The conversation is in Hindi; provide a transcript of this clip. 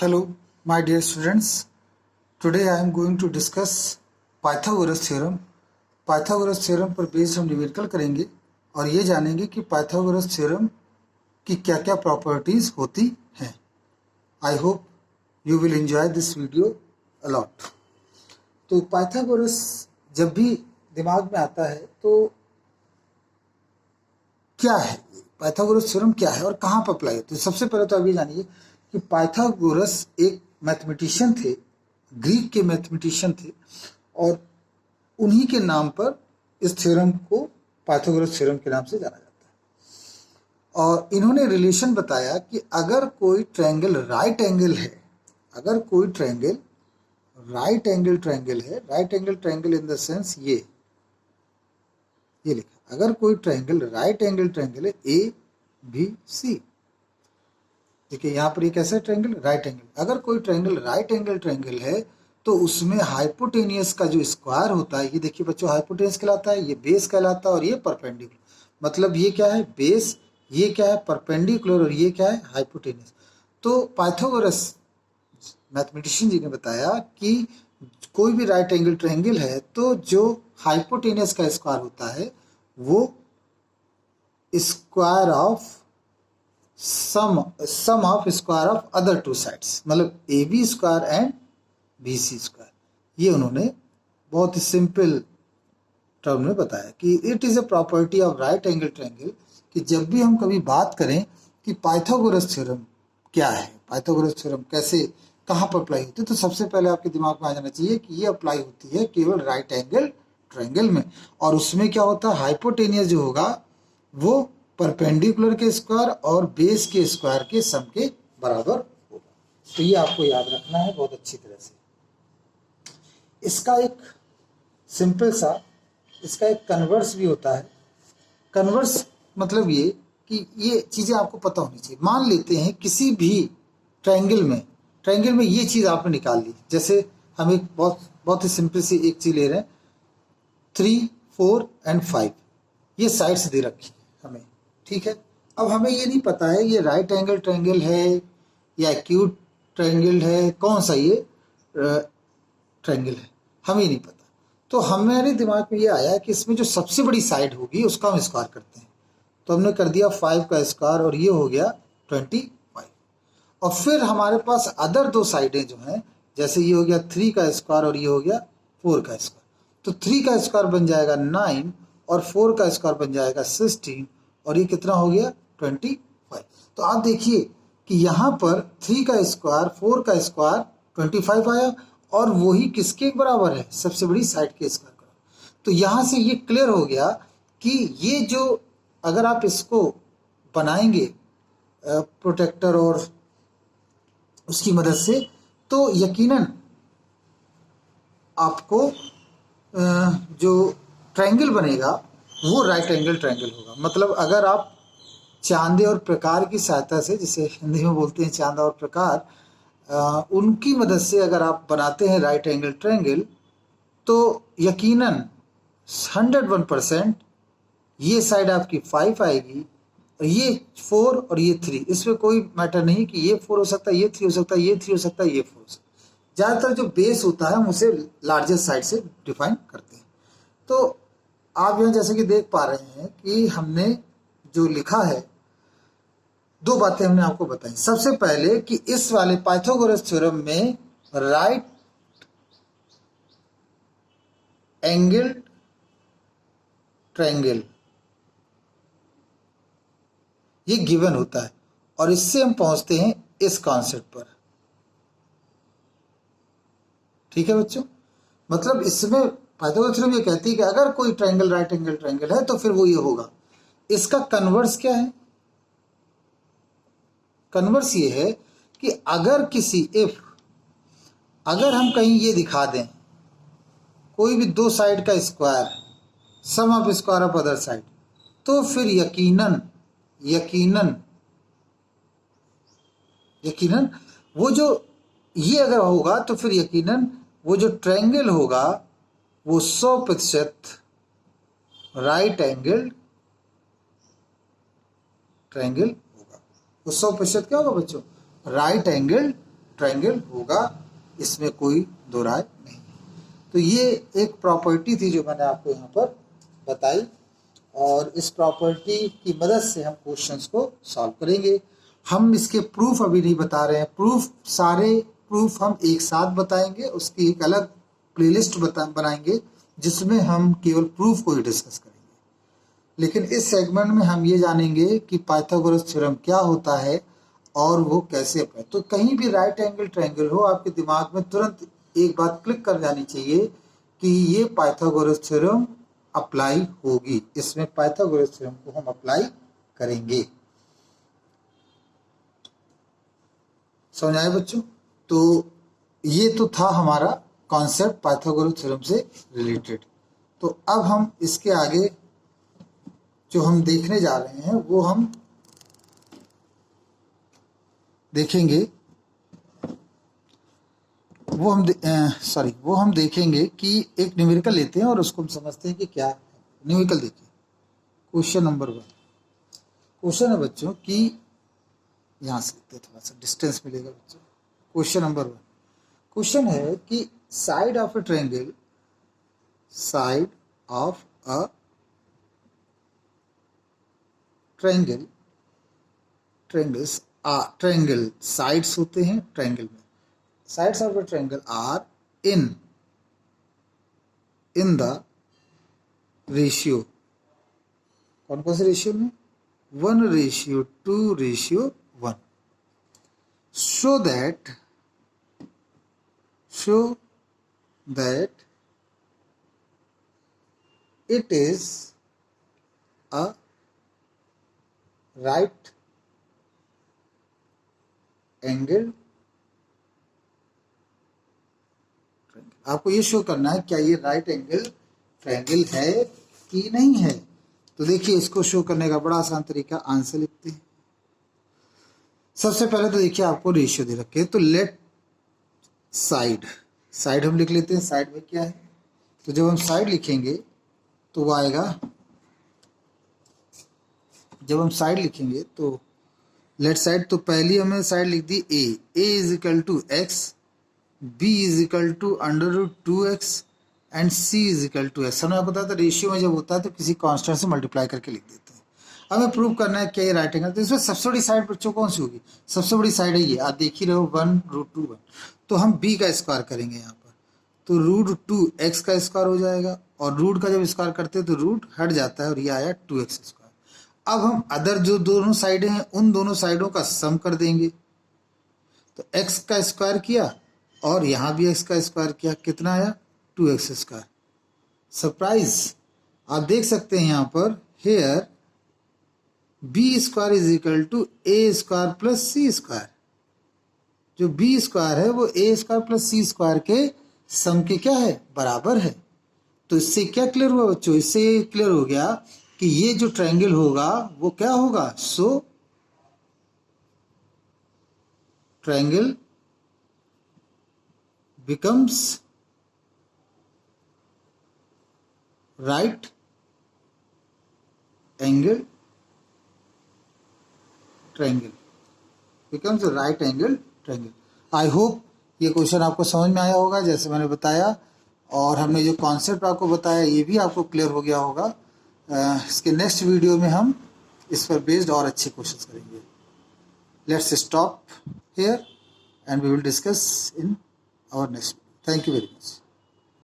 Hello, my dear students. Today I am going to discuss Pythagoras theorem. Pythagoras theorem पर बेस्ड हम न्यूमेरिकल करेंगे और ये जानेंगे कि Pythagoras theorem की क्या क्या प्रॉपर्टीज होती हैं. I hope you will enjoy this video a lot. तो Pythagoras जब भी दिमाग में आता है तो क्या है, पाइथागोरस थ्योरम क्या है और कहाँ पर अप्लाई होती है. सबसे पहले तो आप ये जानिए कि पाइथागोरस एक मैथमेटिशियन थे, ग्रीक के मैथमेटिशियन थे और उन्हीं के नाम पर इस थ्योरम को पाइथागोरस थ्योरम के नाम से जाना जाता है. और इन्होंने रिलेशन बताया कि अगर कोई ट्रायंगल राइट एंगल है, अगर कोई ट्रायंगल राइट एंगल ट्रायंगल है, right angle triangle in the sense ये लिखा, अगर कोई ट्रायंगल राइट एंगल ट्रायंगल है ए बी सी, देखिए यहाँ पर ये कैसा ट्रायंगल राइट एंगल, अगर कोई ट्रायंगल राइट एंगल ट्रायंगल है तो उसमें हाइपोटेनियस का जो स्क्वायर होता है, ये देखिए बच्चों हाइपोटेनियस कहलाता है, ये बेस कहलाता है और ये परपेंडिकुलर. मतलब ये क्या है बेस, ये क्या है परपेंडिकुलर और ये क्या है हाइपोटेनियस. तो पाइथागोरस मैथमेटिशियन जी ने बताया कि कोई भी राइट एंगल ट्रायंगल है तो जो हाइपोटेनियस का स्क्वायर होता है वो square of sum of square of other two sides, मतलब a b square and b c square. ये उन्होंने बहुत ही सिंपल टर्म में बताया कि it is a property of right angle triangle, कि जब भी हम कभी बात करें कि पाइथागोरस थ्योरम क्या है, पाइथागोरस थ्योरम कैसे कहाँ पर अप्लाई होती है, तो सबसे पहले आपके दिमाग में आ जाना चाहिए कि ये अप्लाई होती है केवल राइट एंगल ट्रायंगल में. और उसमें क्या होता है हाइपोटेनियस जो होगा वो परपेंडिकुलर के स्क्वायर और बेस के स्क्वायर के सम के बराबर होगा. तो ये आपको याद रखना है बहुत अच्छी तरह से. इसका एक सिंपल सा इसका एक कन्वर्स भी होता है. कन्वर्स मतलब ये कि ये चीज़ें आपको पता होनी चाहिए. मान लेते हैं किसी भी ट्रायंगल में ये चीज़ आपने निकाल ली. जैसे हम एक बहुत ही सिंपल सी एक चीज़ ले रहे हैं, 3, 4 एंड 5 ये साइड्स दे रखी है हमें, ठीक है. अब हमें ये नहीं पता है ये राइट एंगल ट्रायंगल है या एक्यूट ट्रायंगल है, कौन सा ये ट्रायंगल है हमें नहीं पता. तो हमारे दिमाग में ये आया कि इसमें जो सबसे बड़ी साइड होगी उसका हम स्क्वायर करते हैं. तो हमने कर दिया 5 का स्क्वायर और ये हो गया 25. और फिर हमारे पास अदर दो साइडें जो हैं, जैसे ये हो गया 3 का स्क्वायर और ये हो गया 4 का स्क्वायर. तो 3 का स्क्वायर बन जाएगा 9 और 4 का स्क्वायर बन जाएगा 16 और ये कितना हो गया 25. तो आप देखिए कि यहाँ पर 3 का स्क्वायर 4 का स्क्वायर 25 आया और वही किसके बराबर है, सबसे बड़ी साइड के स्क्वायर का. तो यहाँ से ये क्लियर हो गया कि ये जो अगर आप इसको बनाएंगे प्रोटेक्टर और उसकी मदद से, तो यकीनन आपको जो ट्रायंगल बनेगा वो राइट एंगल ट्रायंगल होगा. मतलब अगर आप चांदे और प्रकार की सहायता से, जिसे हिंदी में बोलते हैं चांदा और प्रकार, उनकी मदद से अगर आप बनाते हैं राइट एंगल ट्रायंगल तो यकीनन 101% ये साइड आपकी 5 आएगी, ये 4 और ये 3, इसमें कोई मैटर नहीं कि ये 4 हो सकता है, ये 3 हो सकता है, ये 3 हो सकता है, ये 4 हो सकता है. ज़्यादातर जो बेस होता है हम उसे लार्जेस्ट साइड से डिफाइन करते हैं. तो आप यहाँ जैसे कि देख पा रहे हैं कि हमने जो लिखा है, दो बातें हमने आपको बताई. सबसे पहले कि इस वाले पाइथागोरस थ्योरम में राइट एंगल ट्रायंगल ये गिवन होता है और इससे हम पहुंचते हैं इस कॉन्सेप्ट पर. ठीक है बच्चों, मतलब इसमें पाइथागोरस थ्योरम ये कहती है कि अगर कोई ट्रायंगल राइट एंगल ट्रायंगल है तो फिर वो ये होगा. इसका कन्वर्स क्या है, कन्वर्स ये है कि अगर किसी अगर हम कहीं ये दिखा दें कोई भी दो साइड का square sum of square of other side, तो फिर यकीनन वो जो ये अगर होगा तो फिर यकीनन वो जो ट्रायंगल होगा वो 100% राइट एंगल ट्रायंगल होगा. वो 100% क्या होगा बच्चों, राइट एंगल ट्रायंगल होगा, इसमें कोई दो राय नहीं। तो ये एक प्रॉपर्टी थी जो मैंने आपको यहाँ पर बताई, और इस प्रॉपर्टी की मदद से हम क्वेश्चंस को सॉल्व करेंगे। हम इसके प्रूफ अभी नहीं बता रहे हैं, सारे प्रूफ हम एक साथ बताएंगे, उसकी एक अलग प्लेलिस्ट बनाएंगे जिसमें हम केवल प्रूफ को ही डिस्कस करेंगे। लेकिन इस सेगमेंट में हम ये जानेंगे कि पाइथागोरस थ्योरम क्या होता है और वो कैसे अप्लाई। तो कहीं भी राइट एंगल ट्रायंगल हो, आपके दिमाग में तुरंत एक बात क्लिक कर जानी चाहिए कि ये पाइथागोरस थ्योरम अप्लाई होगी, इसमें पाइथागोरस थ्योरम को हम अप्लाई करेंगे। समझ आए बच्चों? तो ये तो था हमारा कॉन्सेप्ट पाइथागोरस थ्योरम से रिलेटेड। तो अब हम इसके आगे जो हम देखने जा रहे हैं वो हम देखेंगे, वो हम देखेंगे कि एक न्यूमेरिकल लेते हैं और उसको हम समझते हैं कि क्या है। न्यूमेरिकल देखिए, क्वेश्चन नंबर 1। क्वेश्चन है बच्चों कि यहाँ से लिखते, थोड़ा सा डिस्टेंस मिलेगा बच्चों। क्वेश्चन नंबर 1, क्वेश्चन है कि side of a triangle, side of a triangle, triangle sides होते हैं ट्रायंगल में, sides of a triangle are in the ratio, कौन कौन से रेशियो में? 1:2:1। show that it is a right angle triangle. आपको ये शो करना है क्या ये राइट एंगल ट्रायंगल है कि नहीं है। तो देखिए, इसको शो करने का बड़ा आसान तरीका, आंसर लिखते हैं। सबसे पहले तो देखिए आपको रेशियो दे रखे हैं, तो लेट साइड हम लिख लेते हैं। साइड में क्या है? तो जब हम साइड लिखेंगे तो वो आएगा, जब हम साइड लिखेंगे तो लेट साइड, तो पहली हमने साइड लिख दी a is equal to x, b is equal to √2x and c is equal to x. हमने पता था रेशियो में जब होता है तो किसी कांस्टेंट से मल्टीप्लाई करके लिख देते हैं। हमें प्रूव करना है क्या ये राइट एंगल। तो इसमें सबसे बड़ी साइड बच्चों कौन सी होगी? सबसे बड़ी साइड है ये, आप देख ही रहे हो, 1√2 तो हम b का स्क्वायर करेंगे यहाँ पर, तो √2x का स्क्वायर हो जाएगा, और रूट का जब स्क्वायर करते हैं तो रूट हट जाता है और ये आया 2x स्क्वायर। अब हम अदर जो दोनों साइडें हैं उन दोनों साइडों का सम कर देंगे, तो x का स्क्वायर किया और यहाँ भी x का स्क्वायर किया, कितना आया? 2x square. सरप्राइज, आप देख सकते हैं यहाँ पर, here B square is equal to A square plus C square. जो बी स्क्वायर है वो A square plus C square के सम के क्या है? बराबर है। तो इससे क्या क्लियर हुआ बच्चों? इससे क्लियर हो गया कि ये जो ट्रायंगल होगा वो क्या होगा? So triangle becomes right angle triangle, becomes a right angle triangle। I hope ये क्वेश्चन आपको समझ में आया होगा जैसे मैंने बताया, और हमने जो कॉन्सेप्ट आपको बताया ये भी आपको क्लियर हो गया होगा। इसके नेक्स्ट वीडियो में हम इस पर बेस्ड और अच्छे क्वेश्चंस करेंगे। Let's stop here and we will discuss in our next video. Thank you very much.